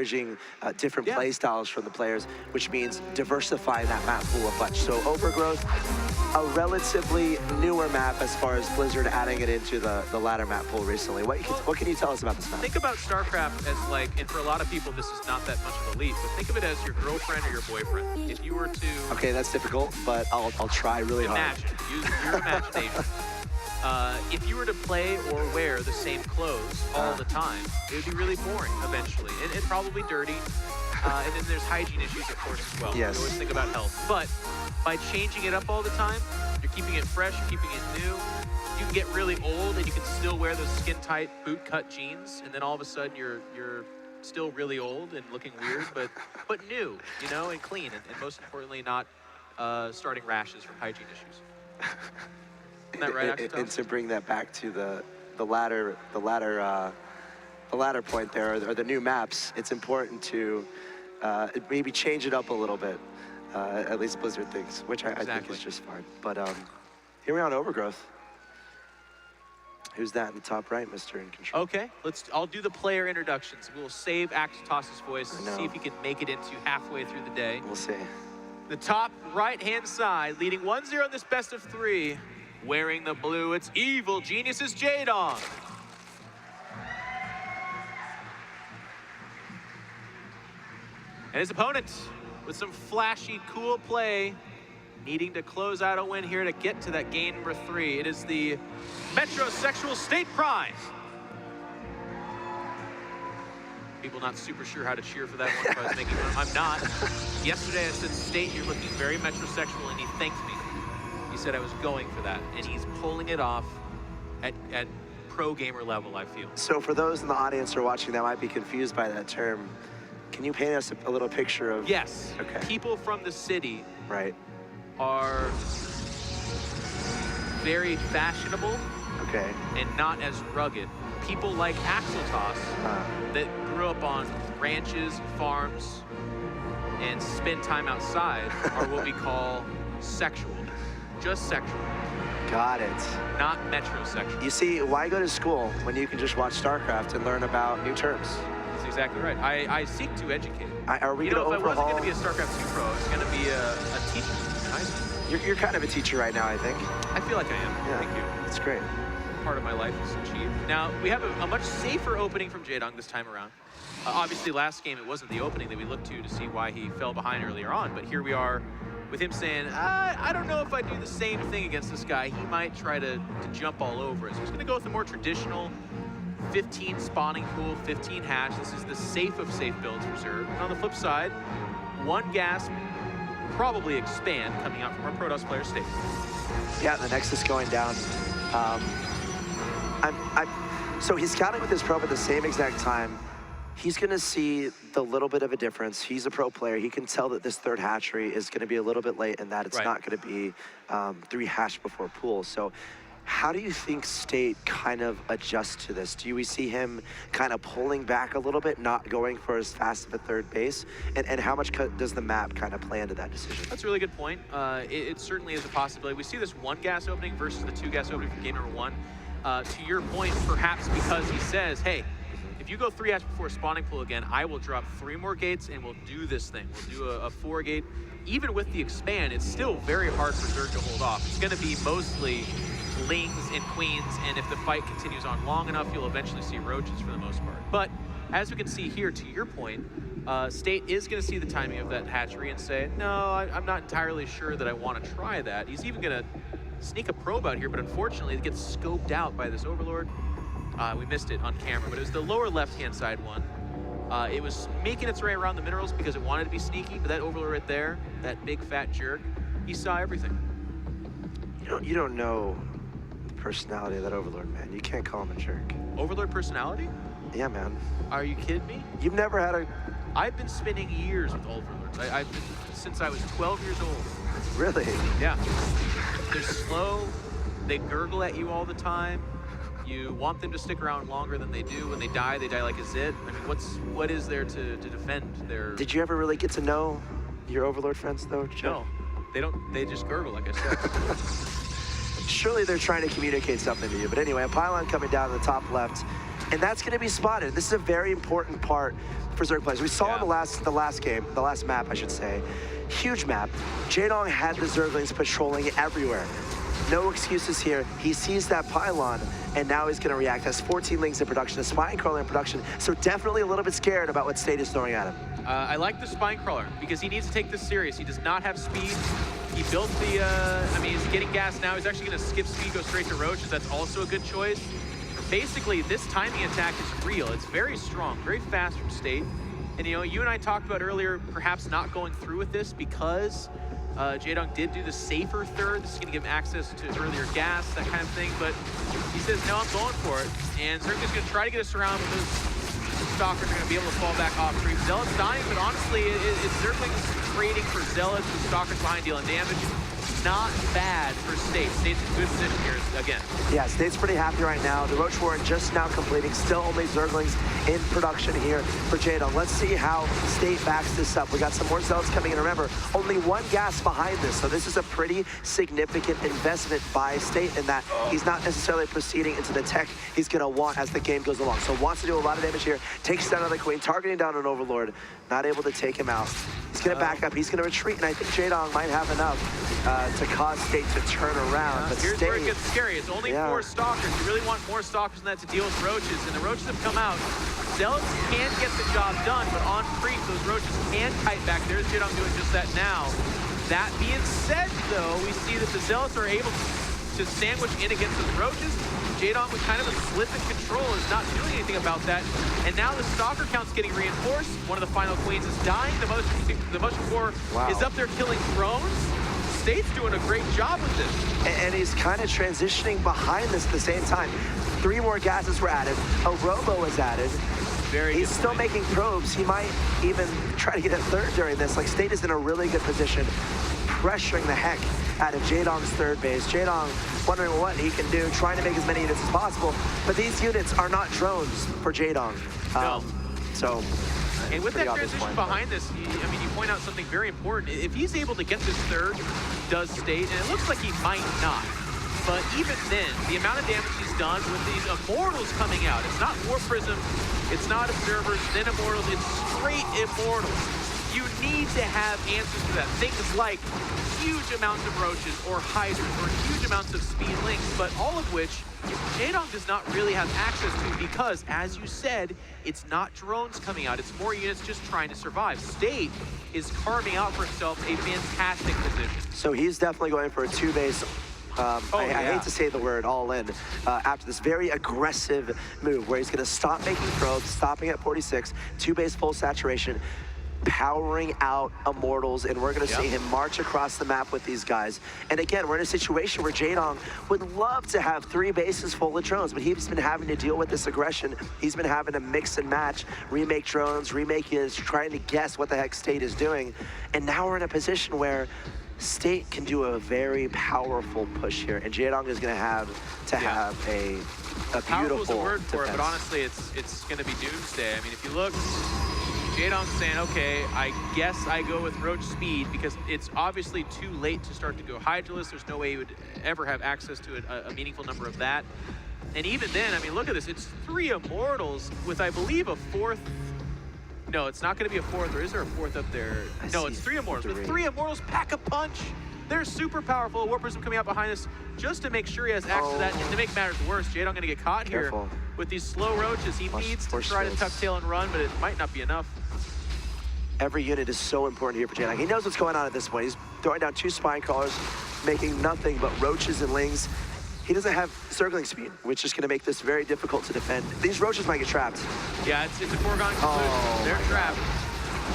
encouraging different play styles from the players, which means diversifying that map pool a bunch. So Overgrowth, a relatively newer map as far as Blizzard adding it into the ladder map pool recently. What can you tell us about this map? Think about Starcraft as like, and for a lot of people this is not that much of a leap, but think of it as your girlfriend or your boyfriend. If you were to... Okay, that's difficult, but I'll try really hard. Use your imagination. If you were to play or wear the same clothes all the time, it would be really boring eventually, and probably dirty. And then there's hygiene issues, of course, as well. Yes. You always think about health. But by changing it up all the time, you're keeping it fresh, you're keeping it new. You can get really old, and you can still wear those skin-tight, boot-cut jeans, and then all of a sudden you're still really old and looking weird, but new, you know, and clean, and most importantly, not starting rashes from hygiene issues. Isn't that right, and to bring that back to the ladder point there, or the new maps, it's important to maybe change it up a little bit. At least Blizzard thinks, which I think is just fine. But here we are on Overgrowth. Who's that in the top right, Mr. In Control? Okay, I'll do the player introductions. We'll save Axetas's voice and see if he can make it into halfway through the day. We'll see. The top right-hand side, leading 1-0 in this best of 3. Wearing the blue, it's Evil Genius's Jaedong. And his opponent, with some flashy, cool play, needing to close out a win here to get to that game number 3. It is the metrosexual State Prime. People not super sure how to cheer for that one, if I was making one. I'm not. Yesterday I said, State, you're looking very metrosexual, and he thanked me. He said I was going for that, and he's pulling it off at pro gamer level, I feel. So for those in the audience who are watching that might be confused by that term, can you paint us a little picture of... Yes. Okay. People from the city are very fashionable and not as rugged. People like Axetas that grew up on ranches, farms, and spend time outside are what we call sexual. Just sexual. Got it. Not metrosexual. You see, why go to school when you can just watch Starcraft and learn about new terms? That's exactly right. I seek to educate. Are we going to overhaul? If I wasn't going to be a Starcraft 2 pro, I was going to be a teacher in high school. You're kind of a teacher right now, I think. I feel like I am. Yeah. Thank you. That's great. Part of my life is achieved. Now, we have a much safer opening from Jaedong this time around. Obviously, last game, it wasn't the opening that we looked to see why he fell behind earlier on, but here we are with him saying, I don't know if I do the same thing against this guy. He might try to jump all over us. So he's going to go with the more traditional 15 spawning pool, 15 hash. This is the safe of safe builds reserved. And on the flip side, 1 gas, probably expand coming out from our Protoss player State. Yeah, the Nexus going down. So he's scouting with his probe at the same exact time. He's going to see the little bit of a difference. He's a pro player. He can tell that this 3rd hatchery is going to be a little bit late and that it's not going to be 3 hash before pool. So how do you think State kind of adjusts to this? Do we see him kind of pulling back a little bit, not going for as fast of a 3rd base? And how much does the map kind of play into that decision? That's a really good point. It certainly is a possibility. We see this 1 gas opening versus the 2 gas opening for game number 1. To your point, perhaps because he says, hey, if you go 3 hash before spawning pool again, I will drop 3 more gates and we'll do this thing. We'll do a 4 gate. Even with the expand, it's still very hard for Zerg to hold off. It's going to be mostly Lings and Queens, and if the fight continues on long enough, you'll eventually see Roaches for the most part. But as we can see here, to your point, State is going to see the timing of that hatchery and say, no, I'm not entirely sure that I want to try that. He's even going to sneak a probe out here, but unfortunately it gets scoped out by this Overlord. We missed it on camera, but it was the lower left-hand side one. It was making its way around the minerals because it wanted to be sneaky, but that Overlord right there, that big fat jerk, he saw everything. You don't know the personality of that Overlord, man. You can't call him a jerk. Overlord personality? Yeah, man. Are you kidding me? You've never had a... I've been spending years with Overlords. I've been since I was 12 years old. Really? Yeah. They're slow. They gurgle at you all the time. You want them to stick around longer than they do. When they die like a zit. I mean, what is there to defend their... Did you ever really get to know your Overlord friends, though, Jeff? No. They don't. They just gurgle, like I said. Surely they're trying to communicate something to you. But anyway, a pylon coming down in the top left. and that's going to be spotted. This is a very important part for Zerg players. We saw in the last map, I should say. Huge map. Jaedong had the Zerglings patrolling everywhere. No excuses here. He sees that pylon, and now he's going to react. Has 14 Lings in production, a Spine Crawler in production, so definitely a little bit scared about what State is throwing at him. I like the Spine Crawler because he needs to take this serious. He does not have speed. He built the, I mean, he's getting gas now. He's actually going to skip speed, go straight to Roaches. That's also a good choice. Basically, this timing attack is real. It's very strong, very fast from State. And, you know, you and I talked about earlier perhaps not going through with this because Jaedong did do the safer third. This is going to give him access to earlier gas, that kind of thing. But he says, no, I'm going for it. And Zergling's going to try to get us around with those Stalkers are going to be able to fall back off creep. Zealot's dying, but honestly, it's Zergling's trading for Zealots with Stalkers behind dealing damage. Not bad for State. State's in good position here again. Yeah, State's pretty happy right now. The Roach Warren just now completing. Still only Zerglings in production here for Jaedong. Let's see how State backs this up. We got some more Zealots coming in. Remember, only one gas behind this, so this is a pretty significant investment by State in that he's not necessarily proceeding into the tech he's going to want as the game goes along. So wants to do a lot of damage here. Takes down another Queen, targeting down an Overlord. Not able to take him out. He's going to back up. He's going to retreat, and I think Jaedong might have enough to cause State to turn around. But here's where it gets scary. It's only 4 Stalkers. You really want more Stalkers than that to deal with Roaches, and the Roaches have come out. Zealots can get the job done, but on creep, those Roaches can kite back. There's Jaedong doing just that now. That being said, though, we see that the Zealots are able to sandwich in against those Roaches. Jaedong with kind of a slip in control is not doing anything about that. And now the Stalker count's getting reinforced. One of the final Queens is dying. The Motion Core is up there killing drones. State's doing a great job with this. And he's kind of transitioning behind this at the same time. 3 more gases were added. A Robo was added. He's still making probes. He might even try to get a third during this. Like, State is in a really good position, pressuring the heck out of Jaedong's third base. Jaedong wondering what he can do, trying to make as many units as possible. But these units are not drones for Jaedong. So, and with that transition behind this, I mean, you point out something very important. If he's able to get this third, does State, and it looks like he might not. But even then, the amount of damage he's done with these Immortals coming out, it's not War Prism, it's not Observers, then Immortals, it's straight Immortals. You need to have answers to that. Things like huge amounts of Roaches or Hydras or huge amounts of Speed Links, but all of which Jaedong does not really have access to because, as you said, it's not drones coming out. It's more units just trying to survive. State is carving out for himself a fantastic position. So he's definitely going for a 2-base. I hate to say the word all in after this very aggressive move where he's going to stop making probes, stopping at 46, 2-base full saturation, powering out Immortals, and we're going to see him march across the map with these guys. And again, we're in a situation where Jaedong would love to have 3 bases full of drones, but he's been having to deal with this aggression. He's been having to mix and match, remake drones, remake units, trying to guess what the heck State is doing. And now we're in a position where State can do a very powerful push here, and Jaedong is going to have a beautiful is a word for defense. it, but honestly, it's going to be doomsday. I mean, if you look, Jaedong's saying, okay, I guess I go with Roach Speed because it's obviously too late to start to go Hydraless. There's no way he would ever have access to a meaningful number of that. And even then, I mean, look at this. It's 3 Immortals with, I believe, a 4th. No, it's not going to be a 4th, or is there a 4th up there? No, it's 3 Immortals. With 3 Immortals, pack a punch. They're super powerful. War Prism coming out behind us just to make sure he has access to that. And to make matters worse, Jaedong going to get caught here with these slow Roaches. He needs to try to tuck tail and run, but it might not be enough. Every unit is so important here for Jaedong. He knows what's going on at this point. He's throwing down 2 Spine Crawlers, making nothing but Roaches and Lings. He doesn't have Circling Speed, which is going to make this very difficult to defend. These Roaches might get trapped. Yeah, it's a foregone conclusion. They're trapped.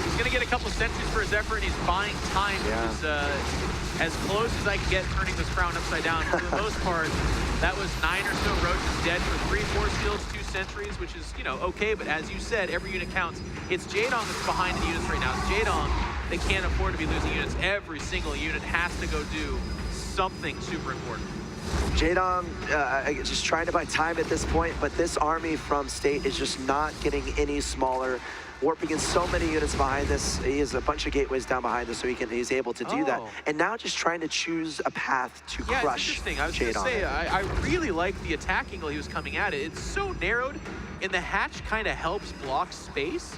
He's going to get a couple sentries for his effort, and he's buying time, which is as close as I can get turning this crown upside down. For the most part, that was 9 or so Roaches dead for 3 Force Fields, 2 sentries, which is, you know, okay, but as you said, every unit counts. It's Jaedong that's behind the units right now. It's Jaedong, they can't afford to be losing units. Every single unit has to go do something super important. Jaedong just trying to buy time at this point, but this army from State is just not getting any smaller. warping in so many units behind this. He has a bunch of gateways down behind this, so he's able to do that. And now just trying to choose a path to crush it's interesting. I was going to say, I really like the attack angle he was coming at it. It's so narrowed, and the hatch kind of helps block space.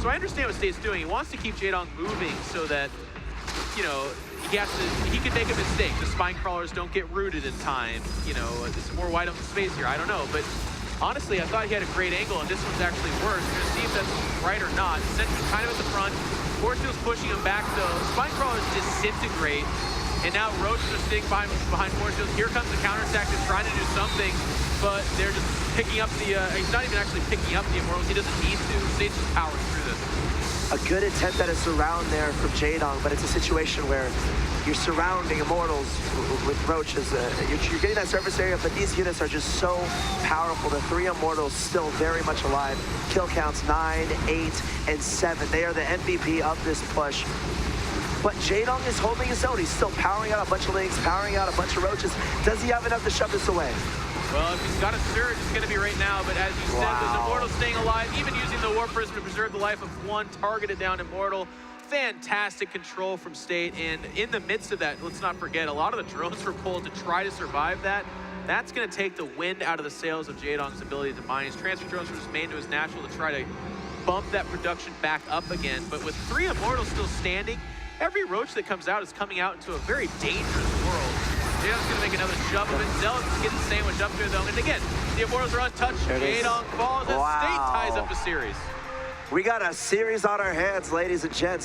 So I understand what State's doing. He wants to keep Jaedong moving so that, you know, he can make a mistake. The spine crawlers don't get rooted in time. You know, there's more wide open space here. I don't know, but honestly, I thought he had a great angle, and this one's actually worse. We're gonna see if that's right or not. Sentry's kind of at the front. Force Field's pushing him back, though. Spine crawlers disintegrate, and now Roaches are sitting behind Force Field. Here comes the counterattack. They're trying to do something, but they're just picking up the. He's not even actually picking up the Immortals. He doesn't need to. State's just powering through this. A good attempt at a surround there from Jaedong, but it's a situation where you're surrounding Immortals with Roaches. You're getting that surface area, but these units are just so powerful. The 3 Immortals still very much alive. Kill counts 9, 8, and 7. They are the MVP of this push. But Jaedong is holding his own. He's still powering out a bunch of Lynx, powering out a bunch of Roaches. Does he have enough to shove this away? Well, if he's got a surge, it's going to be right now. But as you said, those Immortals staying alive, even using the Warp Prism to preserve the life of one targeted down Immortal. Fantastic control from State. And in the midst of that, let's not forget, a lot of the drones were pulled to try to survive that. That's going to take the wind out of the sails of Jaedong's ability to mine. His transfer drones were just made to his natural to try to bump that production back up again. But with 3 Immortals still standing, every Roach that comes out is coming out into a very dangerous world. Jaedong's going to make another shove of it. Zealot's getting sandwiched up here, though. And again, the Immortals are untouched. Jaedong falls, and State ties up the series. We got a series on our hands, ladies and gents.